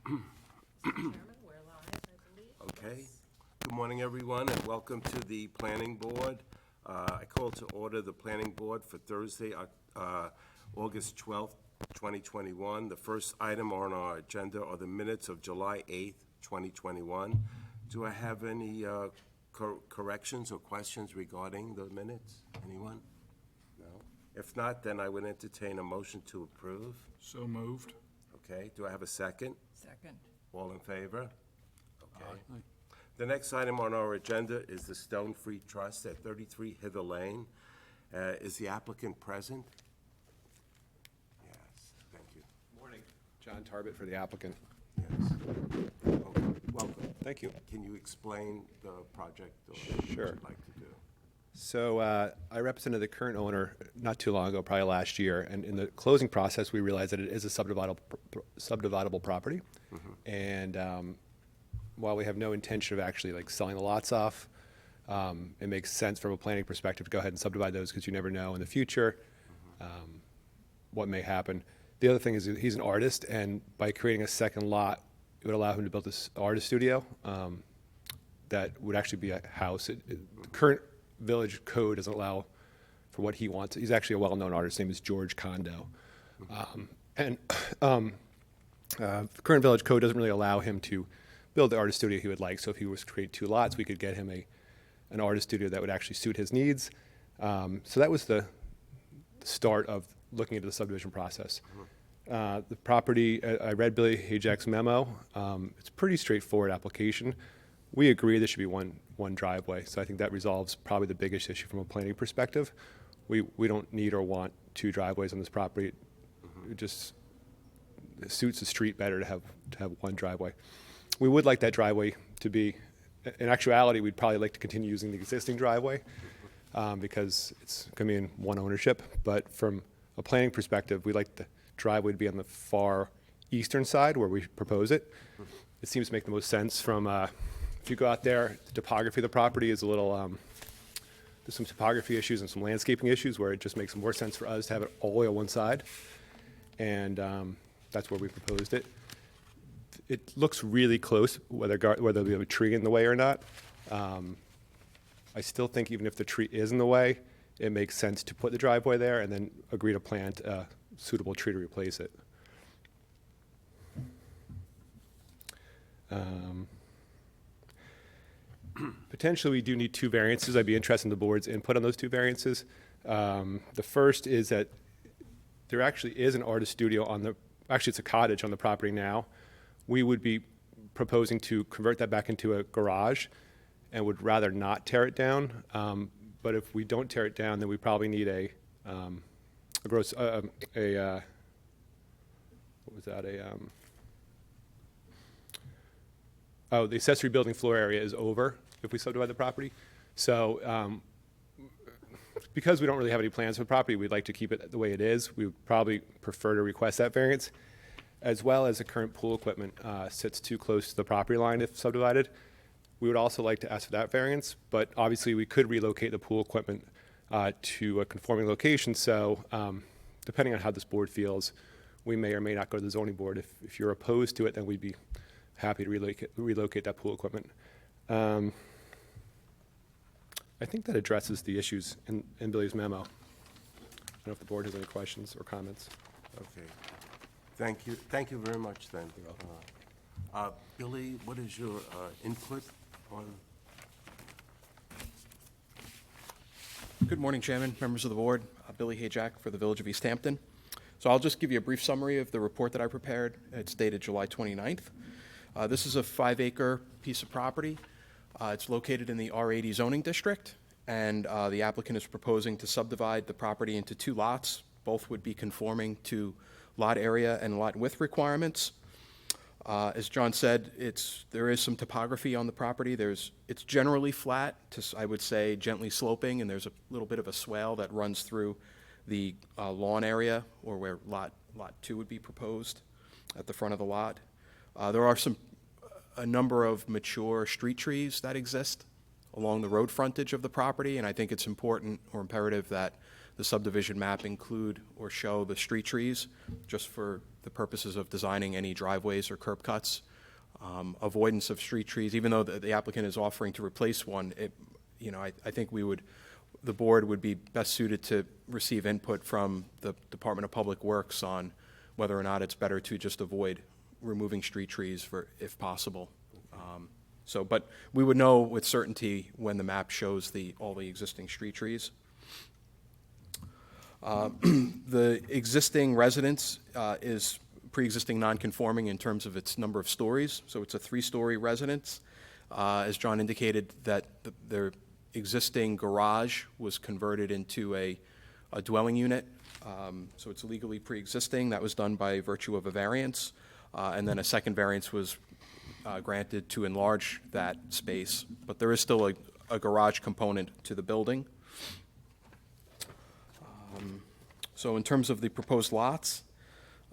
Chairman, we're live, I believe. Okay. Good morning, everyone, and welcome to the Planning Board. I call to order the Planning Board for Thursday, August 12th, 2021. The first item on our agenda are the minutes of July 8th, 2021. Do I have any corrections or questions regarding the minutes? Anyone? No? If not, then I would entertain a motion to approve. So moved. Okay. Do I have a second? Second. All in favor? Okay. Aye. The next item on our agenda is the Stone Free Trust at 33 Hither Lane. Is the applicant present? Yes, thank you. Morning. John Tarbett for the applicant. Yes. Okay, welcome. Thank you. Can you explain the project or what Sure. you'd like to do? So I represented the current owner not too long ago, probably last year, and in the closing process, we realized that it is a subdividable property. And while we have no intention of actually like selling the lots off, it makes sense from a planning perspective to go ahead and subdivide those because you never know in the future what may happen. The other thing is he's an artist, and by creating a second lot, it would allow him to build this artist studio that would actually be a house. The current village code doesn't allow for what he wants. He's actually a well-known artist. His name is George Condo. The current village code doesn't really allow him to build the artist studio he would like. So if he was to create two lots, we could get him an artist studio that would actually suit his needs. So that was the start of looking into the subdivision process. The property, I read Billy Hajak's memo. It's a pretty straightforward application. We agree there should be one driveway. So I think that resolves probably the biggest issue from a planning perspective. We don't need or want two driveways on this property. It just suits the street better to have one driveway. We would like that driveway to be, in actuality, we'd probably like to continue using the existing driveway because it's going to be in one ownership. But from a planning perspective, we'd like the driveway to be on the far eastern side where we propose it. It seems to make the most sense from, if you go out there, the topography of the property is a little, there's some topography issues and some landscaping issues where it just makes more sense for us to have it all the way on one side. And that's where we proposed it. It looks really close, whether we have a tree in the way or not. I still think even if the tree is in the way, it makes sense to put the driveway there and then agree to plant a suitable tree to replace it. Potentially, we do need two variances. I'd be interested in the board's input on those two variances. The first is that there actually is an artist studio actually it's a cottage on the property now. We would be proposing to convert that back into a garage and would rather not tear it down. But if we don't tear it down, then we probably need the accessory building floor area is over if we subdivide the property. So because we don't really have any plans for the property, we'd like to keep it the way it is. We would probably prefer to request that variance, as well as the current pool equipment sits too close to the property line if subdivided. We would also like to ask for that variance, but obviously we could relocate the pool equipment to a conforming location. So depending on how this board feels, we may or may not go to the zoning board. If you're opposed to it, then we'd be happy to relocate that pool equipment. I think that addresses the issues in Billy's memo. I don't know if the board has any questions or comments. Okay. Thank you. Thank you very much, then. Billy, what is your input on? Good morning, Chairman, members of the board. Billy Hajak for the Village of East Hampton. So I'll just give you a brief summary of the report that I prepared. It's dated July 29th. This is a 5-acre piece of property. It's located in the R80 zoning district, and the applicant is proposing to subdivide the property into two lots. Both would be conforming to lot area and lot width requirements. As John said, there is some topography on the property. It's generally flat to, I would say, gently sloping, and there's a little bit of a swale that runs through the lawn area, or where lot 2 would be proposed at the front of the lot. There are a number of mature street trees that exist along the road frontage of the property, and I think it's important or imperative that the subdivision map include or show the street trees, just for the purposes of designing any driveways or curb cuts. Avoidance of street trees, even though the applicant is offering to replace one, I think the board would be best suited to receive input from the Department of Public Works on whether or not it's better to just avoid removing street trees if possible. But we would know with certainty when the map shows all the existing street trees. The existing residence is pre-existing non-conforming in terms of its number of stories, so it's a 3-story residence. As John indicated, that their existing garage was converted into a dwelling unit, so it's legally pre-existing. That was done by virtue of a variance, and then a second variance was granted to enlarge that space, but there is still a garage component to the building. So in terms of the proposed lots,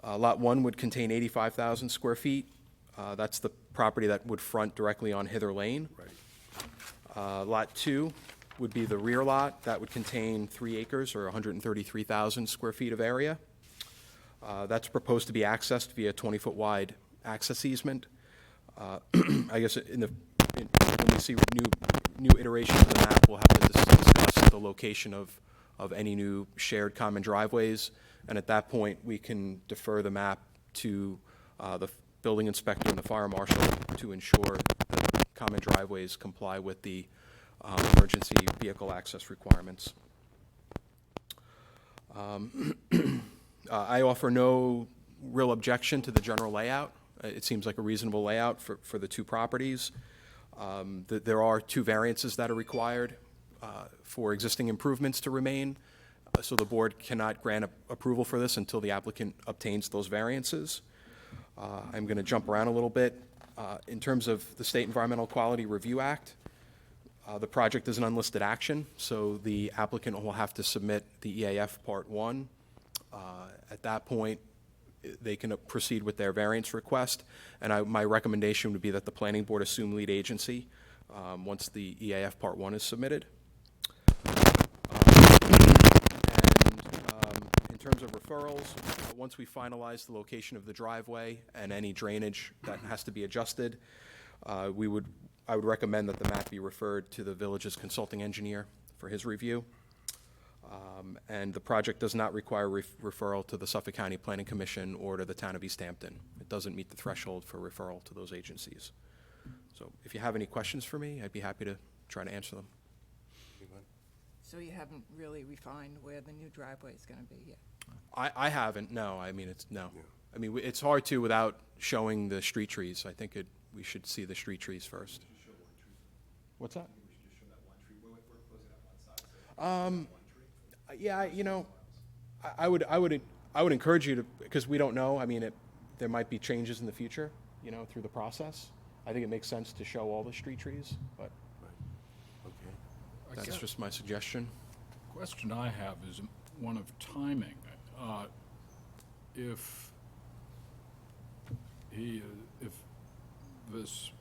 Lot 1 would contain 85,000 square feet. That's the property that would front directly on Hither Lane. Right. Lot 2 would be the rear lot. That would contain 3 acres or 133,000 square feet of area. That's proposed to be accessed via 20-foot wide access easement. I guess when we see new iterations of the map, we'll have to discuss the location of any new shared common driveways, and at that point, we can defer the map to the building inspector and the fire marshal to ensure that common driveways comply with the emergency vehicle access requirements. I offer no real objection to the general layout. It seems like a reasonable layout for the 2 properties. There are 2 variances that are required for existing improvements to remain, so the board cannot grant approval for this until the applicant obtains those variances. I'm going to jump around a little bit. In terms of the State Environmental Quality Review Act, the project is an unlisted action, so the applicant will have to submit the EAF Part 1. At that point, they can proceed with their variance request, and my recommendation would be that the planning board assume lead agency once the EAF Part 1 is submitted. In terms of referrals, once we finalize the location of the driveway and any drainage that has to be adjusted, I would recommend that the map be referred to the village's consulting engineer for his review. And the project does not require referral to the Suffolk County Planning Commission or to the town of East Hampton. It doesn't meet the threshold for referral to those agencies. So if you have any questions for me, I'd be happy to try to answer them. So you haven't really refined where the new driveway is going to be yet? I haven't, no. I mean, I mean, it's hard to without showing the street trees. I think we should see the street trees first. What's that? Yeah, I would encourage you to, because we don't know. I mean, there might be changes in the future, through the process. I think it makes sense to show all the street trees, but Okay. that's just my suggestion. Question I have is one of timing. If this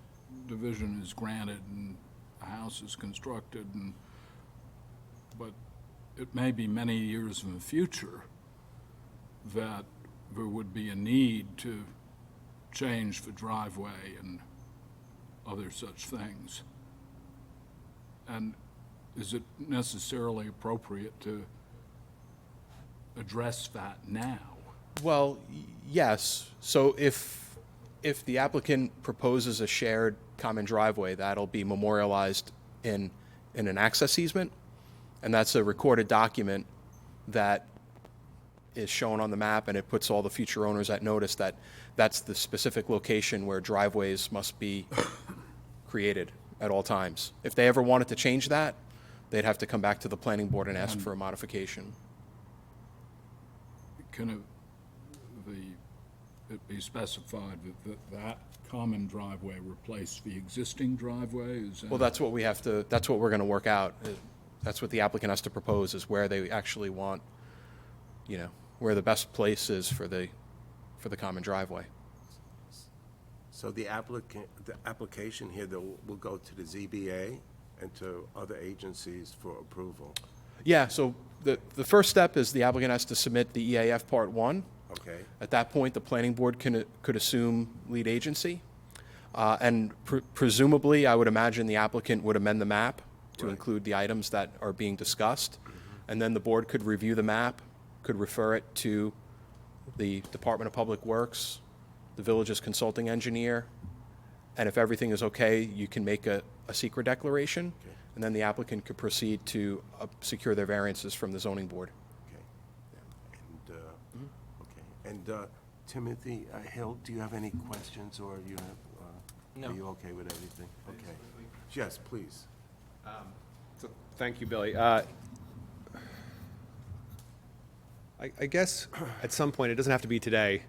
division is granted and a house is constructed, but it may be many years in the future that there would be a need to change the driveway and other such things. And is it necessarily appropriate to address that now? Well, yes. So if the applicant proposes a shared common driveway, that'll be memorialized in an access easement, and that's a recorded document that is shown on the map, and it puts all the future owners at notice that that's the specific location where driveways must be created at all times. If they ever wanted to change that, they'd have to come back to the planning board and ask for a modification. Can it be specified that common driveway replace the existing driveway? Well, that's what we're going to work out. That's what the applicant has to propose, is where they actually want, where the best place is for the common driveway. So the application here will go to the ZBA and to other agencies for approval? Yeah, so the first step is the applicant has to submit the EAF Part 1, Okay. At that point, the planning board could assume lead agency. And presumably, I would imagine the applicant would amend the map to Right. include the items that are being discussed. And then the board could review the map, could refer it to the Department of Public Works, the village's consulting engineer. And if everything is okay, you can make a secret declaration. Okay. And then the applicant could proceed to secure their variances from the zoning board. Okay. Yeah. And, okay. And Timothy Hill, do you have any questions, or you have, are you okay with everything? Okay. Yes, please. So, thank you, Billy. I guess at some point, it doesn't have to be today,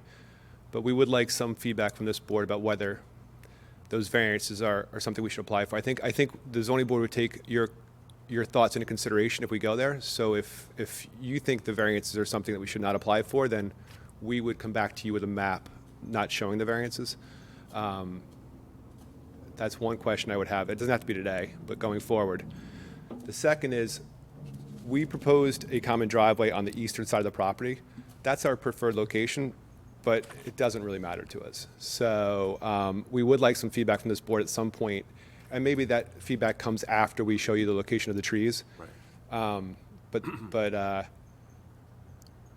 but we would like some feedback from this board about whether those variances are something we should apply for. I think the zoning board would take your thoughts into consideration if we go there. So if you think the variances are something that we should not apply for, then we would come back to you with a map not showing the variances. That's one question I would have. It doesn't have to be today, but going forward. The second is, we proposed a common driveway on the eastern side of the property. That's our preferred location, but it doesn't really matter to us. So we would like some feedback from this board at some point, and maybe that feedback comes after we show you the location of the trees. Right.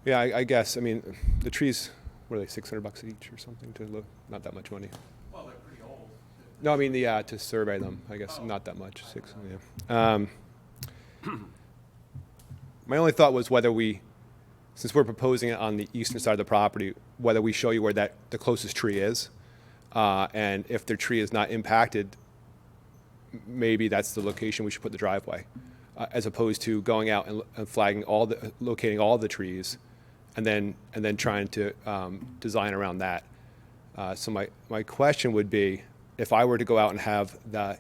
Yeah, I guess, I mean, the trees, what are they, $600 each or something to look? Not that much money. Well, they're pretty old. No, I mean, to survey them, I guess, not that much, yeah. My only thought was whether we, since we're proposing it on the eastern side of the property, whether we show you where the closest tree is, and if their tree is not impacted, maybe that's the location we should put the driveway, as opposed to going out and flagging locating all the trees, and then trying to design around that. So my question would be, if I were to go out and have the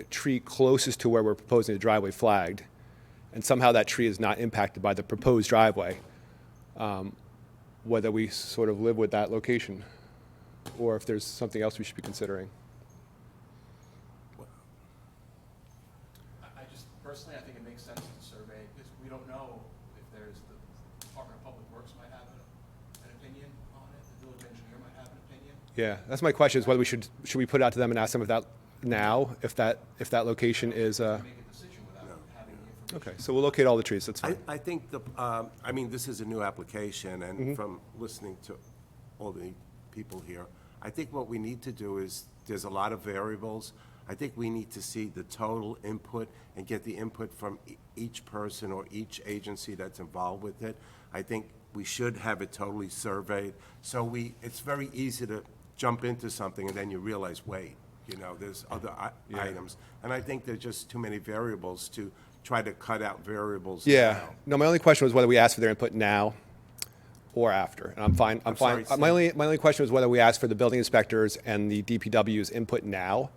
tree closest to where we're proposing the driveway flagged, and somehow that tree is not impacted by the proposed driveway, whether we sort of live with that location, or if there's something else we should be considering. I just, personally, I think it makes sense to survey, because we don't know if there's, the Department of Public Works might have an opinion on it, the village engineer might have an opinion. Yeah, that's my question, is whether should we put it out to them and ask them if that location is, Make a decision without having the information. okay, so we'll locate all the trees, that's fine. I think I mean, this is a new application, and from listening to all the people here, I think what we need to do is, there's a lot of variables. I think we need to see the total input and get the input from each person or each agency that's involved with it. I think we should have it totally surveyed, so it's very easy to jump into something and then you realize, wait, there's other items. And I think there's just too many variables to try to cut out variables Yeah, now. no, my only question was whether we ask for their input now or after, and I'm fine. sorry, My only question was whether we ask for the building inspectors and the DPW's input now,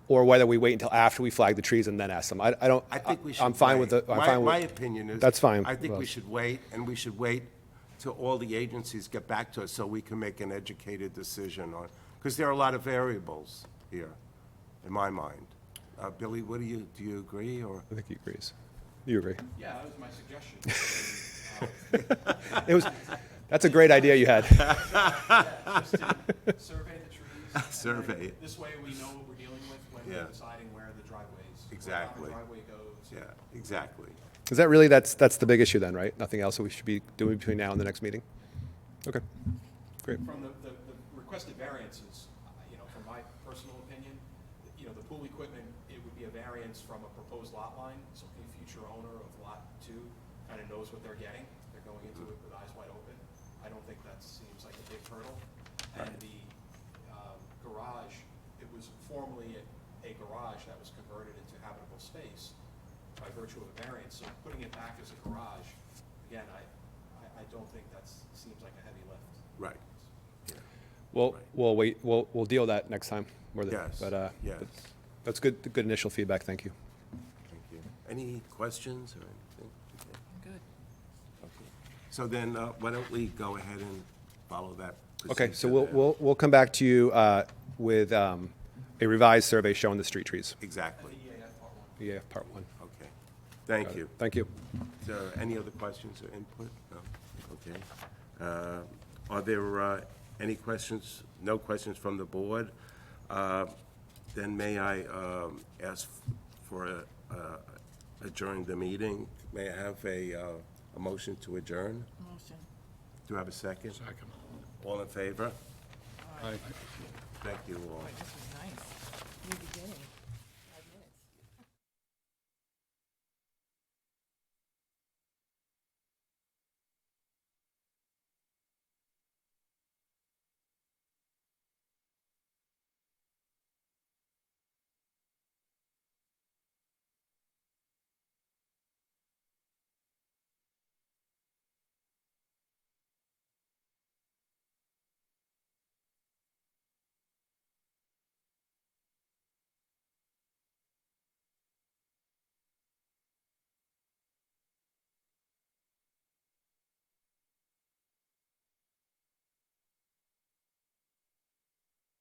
or whether we wait until after we flag the trees and then ask them. I don't. I think we should I'm fine wait. with the. I'm fine with, My opinion is. That's fine. I think we Well- should wait, and we should wait till all the agencies get back to us so we can make an educated decision on, because there are a lot of variables here, in my mind. Billy, do you agree, or? I think he agrees. You agree? Yeah, that was my suggestion. That's a great idea you had. Just to survey the trees. Survey it. This way we know what we're dealing with when Yeah. we're deciding where the driveway is. Exactly. Where the driveway goes. Yeah, exactly. Is that really, that's the big issue then, right? Nothing else that we should be doing between now and the next meeting? Okay, great. From the requested variances, from my personal opinion, the pool equipment, it would be a variance from a proposed lot line, so a future owner of lot 2 kind of knows what they're getting. They're going into it with eyes wide open. I don't think that seems like a big hurdle. And the garage, it was formerly a garage that was converted into habitable space by virtue of a variance, so putting it back as a garage, again, I don't think that seems like a heavy lift. Right. Yeah. We'll wait, we'll deal with that next time. Yes, yes. But that's good initial feedback, thank you. Thank you. Any questions or anything? Okay. Good. Okay. So then, why don't we go ahead and follow that Okay, so procedure there? we'll come back to you with a revised survey showing the street trees. Exactly. EAF Part 1. Yeah, part 1. Okay. Thank you. Thank you. Is there any other questions or input? No? Okay. Are there any questions? No questions from the board? Then may I ask for adjourn the meeting? May I have a motion to adjourn? Motion. Do I have a second? Second. All in favor? Aye. Thank you all. Wait, this is